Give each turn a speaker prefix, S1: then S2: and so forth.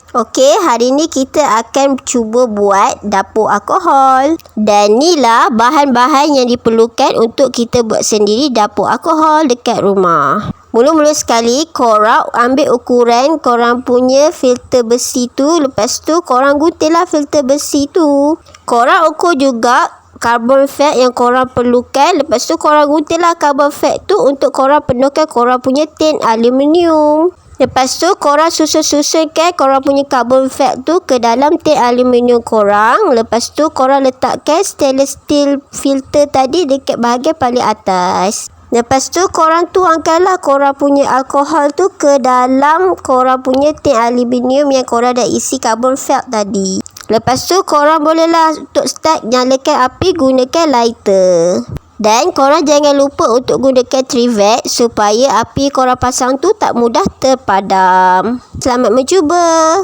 S1: Okey, hari ni kita akan cuba buat dapur alkohol. Dan inilah bahan-bahan yang diperlukan untuk kita buat sendiri dapur alkohol dekat rumah. Mula-mula sekali, korang ambil ukuran korang punya filter besi tu. Lepas tu, korang guntinglah filter besi tu. Korang ukur juga carbon fat yang korang perlukan. Lepas tu, korang guntinglah carbon fat tu untuk korang penuhkan korang punya tin aluminium. Lepas tu, korang susun-susunkan korang punya carbon fat tu ke dalam tin aluminium korang. Lepas tu, korang letakkan stainless steel filter tadi dekat bahagian paling atas. Lepas tu, korang tuangkanlah korang punya alkohol tu ke dalam korang punya tin aluminium yang korang dah isi carbon fat tadi. Lepas tu, korang bolehlah untuk start nyalakan api gunakan lighter. Dan korang jangan lupa untuk gunakan trivet supaya api korang pasang tu tak mudah terpadam. Selamat mencuba!